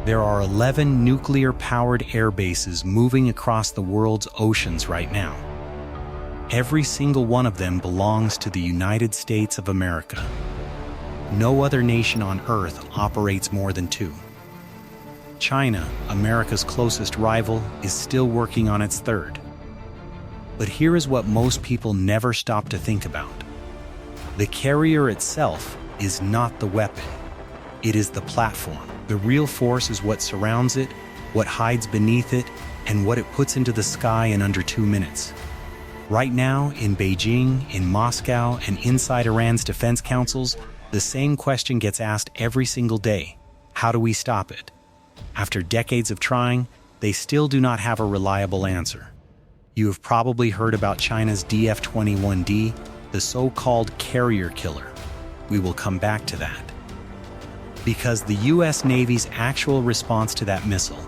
There are 11 nuclear-powered airbases moving across the world's oceans right now. Every single one of them belongs to the United States of America. No other nation on Earth operates more than 2. China, America's closest rival, is still working on its 3rd. But here is what most people never stop to think about. The carrier itself is not the weapon. It is the platform. The real force is what surrounds it, what hides beneath it, and what it puts into the sky in under 2 minutes. Right now, in Beijing, in Moscow, and inside Iran's defense councils, the same question gets asked every single day. How do we stop it? After decades of trying, they still do not have a reliable answer. You have probably heard about China's DF-21D, the so-called carrier killer. We will come back to that. Because the US Navy's actual response to that missile,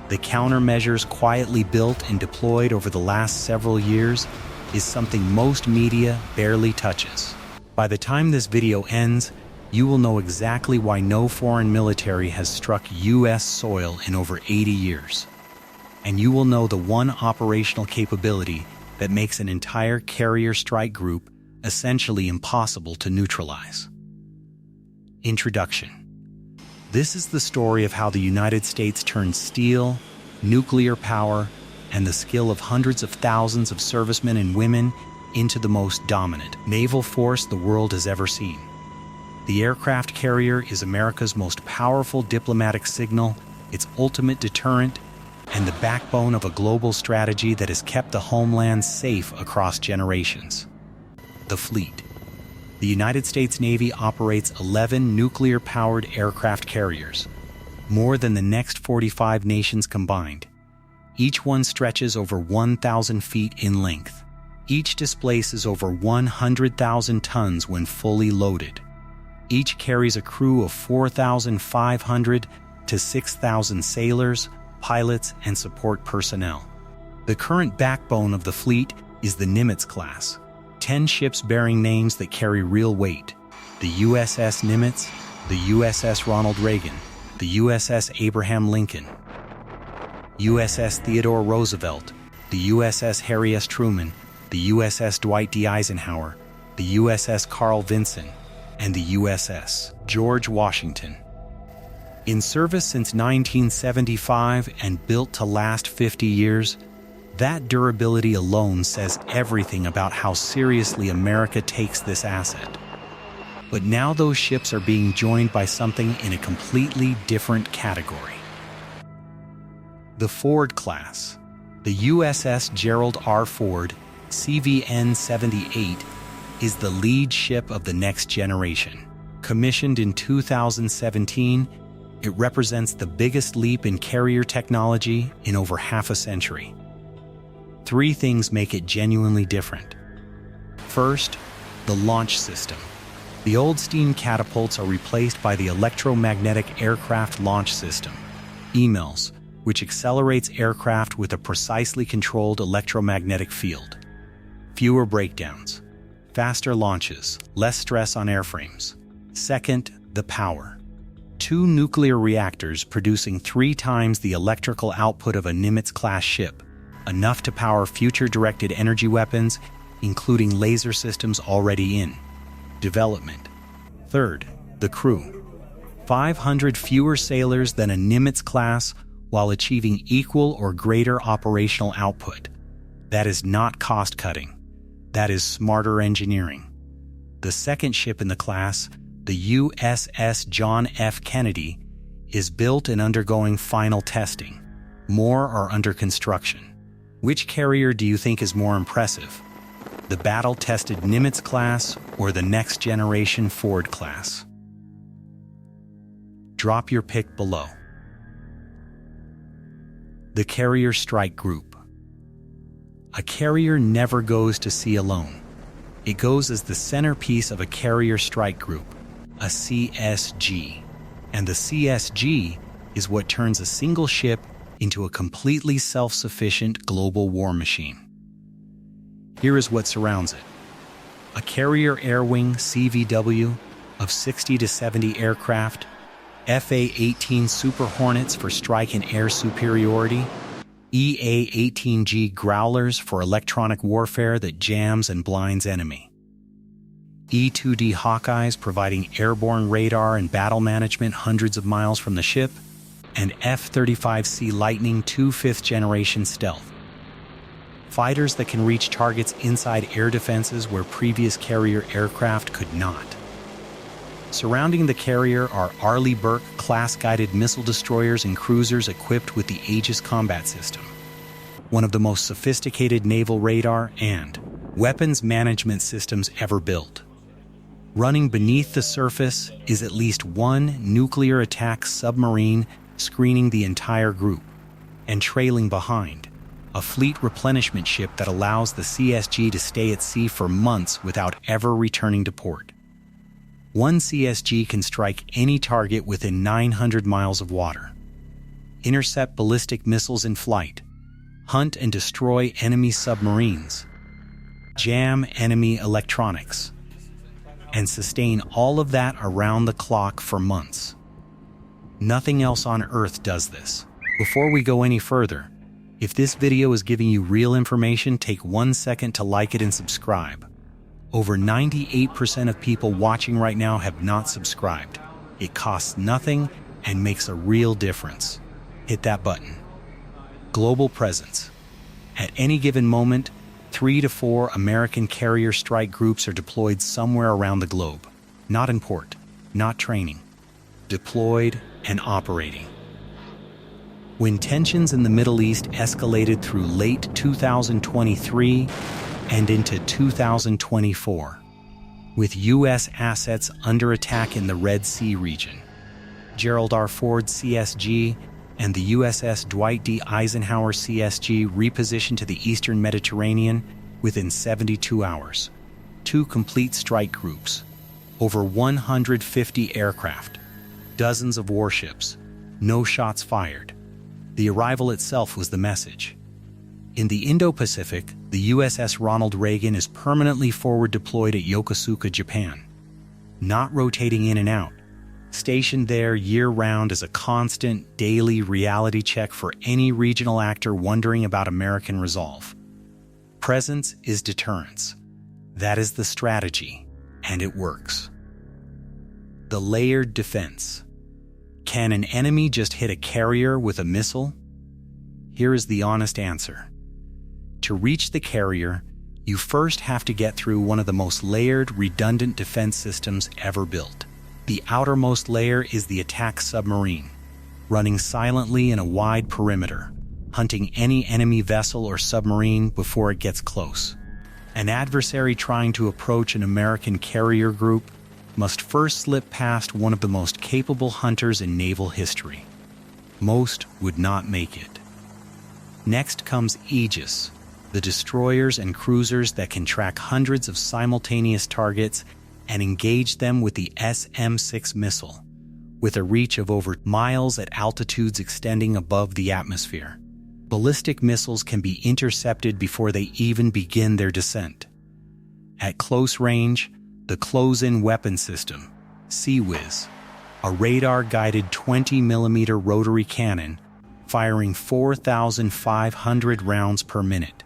the countermeasures quietly built and deployed over the last several years, is something most media barely touches. By the time this video ends, you will know exactly why no foreign military has struck US soil in over 80 years. And you will know the one operational capability that makes an entire carrier strike group essentially impossible to neutralize. Introduction. This is the story of how the United States turned steel, nuclear power, and the skill of hundreds of thousands of servicemen and women into the most dominant naval force the world has ever seen. The aircraft carrier is America's most powerful diplomatic signal, its ultimate deterrent, and the backbone of a global strategy that has kept the homeland safe across generations. The fleet. The United States Navy operates 11 nuclear-powered aircraft carriers, more than the next 45 nations combined. Each one stretches over 1,000 feet in length. Each displaces over 100,000 tons when fully loaded. Each carries a crew of 4,500 to 6,000 sailors, pilots, and support personnel. The current backbone of the fleet is the Nimitz class. 10 ships bearing names that carry real weight: the USS Nimitz, the USS Ronald Reagan, the USS Abraham Lincoln, USS Theodore Roosevelt, the USS Harry S. Truman, the USS Dwight D. Eisenhower, the USS Carl Vinson, and the USS George Washington. In service since 1975 and built to last 50 years, that durability alone says everything about how seriously America takes this asset. But now those ships are being joined by something in a completely different category. The Ford class. The USS Gerald R. Ford, CVN-78, is the lead ship of the next generation. Commissioned in 2017, it represents the biggest leap in carrier technology in over half a century. 3 things make it genuinely different. First, the launch system. The old steam catapults are replaced by the electromagnetic aircraft launch system, EMLS, which accelerates aircraft with a precisely controlled electromagnetic field. Fewer breakdowns, faster launches, less stress on airframes. Second, the power. 2 nuclear reactors producing 3 times the electrical output of a Nimitz-class ship, enough to power future directed energy weapons, including laser systems already in development. Third, the crew. 500 fewer sailors than a Nimitz class while achieving equal or greater operational output. That is not cost-cutting. That is smarter engineering. The second ship in the class, the USS John F. Kennedy, is built and undergoing final testing. More are under construction. Which carrier do you think is more impressive? The battle-tested Nimitz class or the next-generation Ford class? Drop your pick below. The Carrier Strike Group. A carrier never goes to sea alone. It goes as the centerpiece of a carrier strike group, a CSG. And the CSG is what turns a single ship into a completely self-sufficient global war machine. Here is what surrounds it. A carrier air wing CVW of 60 to 70 aircraft, FA-18 Super Hornets for strike and air superiority, EA-18G Growlers for electronic warfare that jams and blinds enemy, E-2D Hawkeyes providing airborne radar and battle management hundreds of miles from the ship, and F-35C Lightning II 5th-generation stealth. Fighters that can reach targets inside air defenses where previous carrier aircraft could not. Surrounding the carrier are Arleigh Burke class-guided missile destroyers and cruisers equipped with the Aegis combat system, one of the most sophisticated naval radar and weapons management systems ever built. Running beneath the surface is at least one nuclear attack submarine screening the entire group, and trailing behind, a fleet replenishment ship that allows the CSG to stay at sea for months without ever returning to port. One CSG can strike any target within 900 miles of water, intercept ballistic missiles in flight, hunt and destroy enemy submarines, jam enemy electronics, and sustain all of that around the clock for months. Nothing else on Earth does this. Before we go any further, if this video is giving you real information, take 1 second to like it and subscribe. Over 98% of people watching right now have not subscribed. It costs nothing and makes a real difference. Hit that button. Global presence. At any given moment, 3 to 4 American carrier strike groups are deployed somewhere around the globe. Not in port, not training. Deployed and operating. When tensions in the Middle East escalated through late 2023 and into 2024, with U.S. assets under attack in the Red Sea region, Gerald R. Ford CSG and the USS Dwight D. Eisenhower CSG repositioned to the Eastern Mediterranean within 72 hours. 2 complete strike groups, over 150 aircraft, dozens of warships, no shots fired. The arrival itself was the message. In the Indo-Pacific, the USS Ronald Reagan is permanently forward deployed at Yokosuka, Japan, not rotating in and out. Stationed there year-round as a constant, daily reality check for any regional actor wondering about American resolve. Presence is deterrence. That is the strategy, and it works. The layered defense. Can an enemy just hit a carrier with a missile? Here is the honest answer. To reach the carrier, you first have to get through one of the most layered, redundant defense systems ever built. The outermost layer is the attack submarine, running silently in a wide perimeter, hunting any enemy vessel or submarine before it gets close. An adversary trying to approach an American carrier group must first slip past one of the most capable hunters in naval history. Most would not make it. Next comes Aegis, the destroyers and cruisers that can track hundreds of simultaneous targets and engage them with the SM-6 missile, with a reach of over miles at altitudes extending above the atmosphere. Ballistic missiles can be intercepted before they even begin their descent. At close range, the close-in weapon system, CWIS, a radar-guided 20mm rotary cannon firing 4,500 rounds per minute.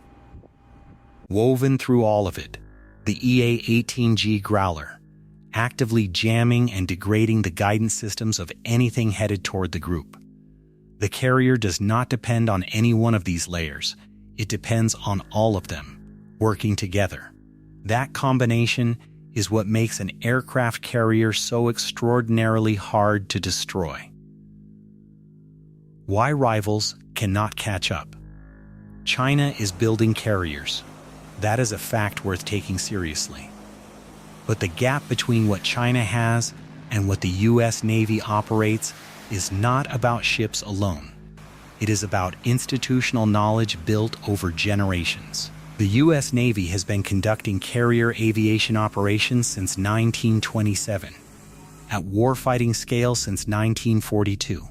Woven through all of it, the EA-18G Growler, actively jamming and degrading the guidance systems of anything headed toward the group. The carrier does not depend on any one of these layers. It depends on all of them, working together. That combination is what makes an aircraft carrier so extraordinarily hard to destroy. Why rivals cannot catch up. China is building carriers. That is a fact worth taking seriously. But the gap between what China has and what the U.S. Navy operates is not about ships alone. It is about institutional knowledge built over generations. The U.S. Navy has been conducting carrier aviation operations since 1927, at warfighting scale since 1942.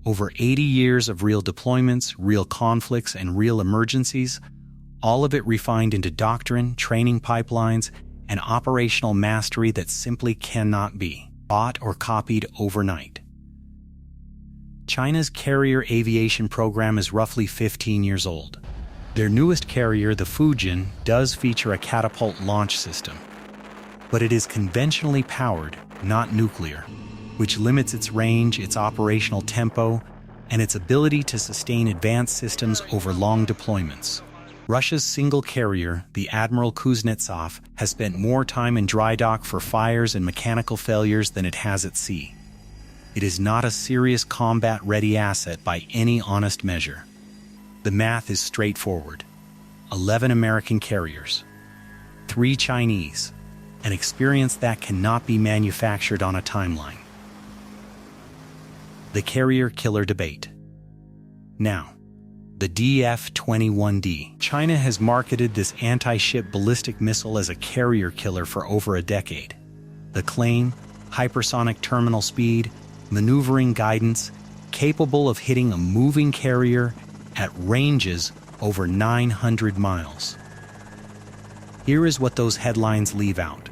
Over 80 years of real deployments, real conflicts, and real emergencies, all of it refined into doctrine, training pipelines, and operational mastery that simply cannot be bought or copied overnight. China's carrier aviation program is roughly 15 years old. Their newest carrier, the Fujin, does feature a catapult launch system, but it is conventionally powered, not nuclear, which limits its range, its operational tempo, and its ability to sustain advanced systems over long deployments. Russia's single carrier, the Admiral Kuznetsov, has spent more time in dry dock for fires and mechanical failures than it has at sea. It is not a serious combat-ready asset by any honest measure. The math is straightforward. 11 American carriers, 3 Chinese, an experience that cannot be manufactured on a timeline. The carrier killer debate. Now, the DF-21D. China has marketed this anti-ship ballistic missile as a carrier killer for over a decade. The claim, hypersonic terminal speed, maneuvering guidance, capable of hitting a moving carrier at ranges over 900 miles. Here is what those headlines leave out.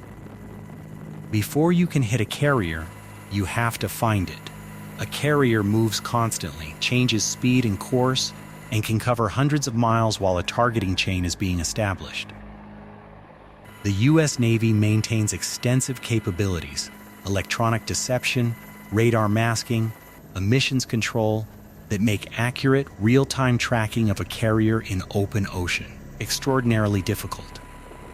Before you can hit a carrier, you have to find it. A carrier moves constantly, changes speed and course, and can cover hundreds of miles while a targeting chain is being established. The U.S. Navy maintains extensive capabilities: electronic deception, radar masking, emissions control, that make accurate, real-time tracking of a carrier in open ocean extraordinarily difficult.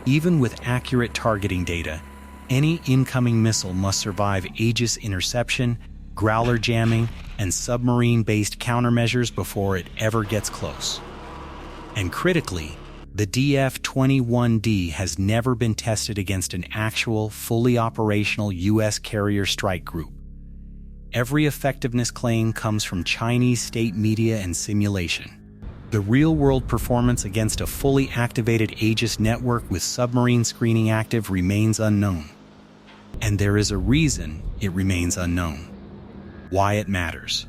Even with accurate targeting data, any incoming missile must survive Aegis interception, growler jamming, and submarine-based countermeasures before it ever gets close. And critically, the DF-21D has never been tested against an actual, fully operational U.S. carrier strike group. Every effectiveness claim comes from Chinese state media and simulation. The real-world performance against a fully activated Aegis network with submarine screening active remains unknown. And there is a reason it remains unknown. Why it matters.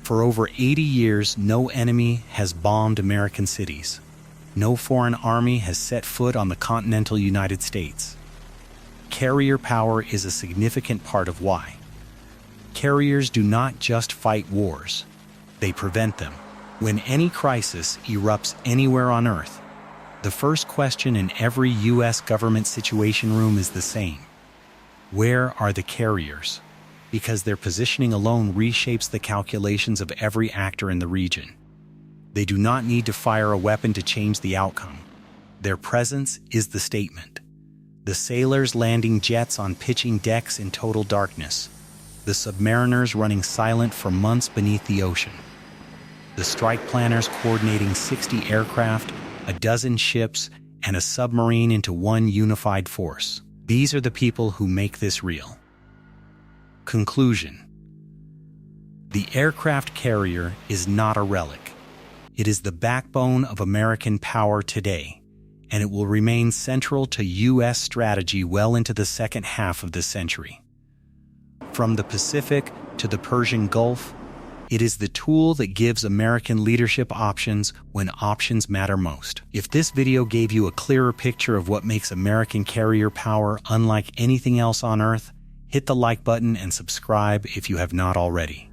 For over 80 years, no enemy has bombed American cities. No foreign army has set foot on the continental United States. Carrier power is a significant part of why. Carriers do not just fight wars, they prevent them. When any crisis erupts anywhere on Earth, the first question in every U.S. government situation room is the same. Where are the carriers? Because their positioning alone reshapes the calculations of every actor in the region. They do not need to fire a weapon to change the outcome. Their presence is the statement. The sailors landing jets on pitching decks in total darkness. The submariners running silent for months beneath the ocean. The strike planners coordinating 60 aircraft, a dozen ships, and a submarine into one unified force. These are the people who make this real. Conclusion. The aircraft carrier is not a relic. It is the backbone of American power today, and it will remain central to U.S. strategy well into the second half of the century. From the Pacific to the Persian Gulf, it is the tool that gives American leadership options when options matter most. If this video gave you a clearer picture of what makes American carrier power unlike anything else on Earth, hit the like button and subscribe if you have not already.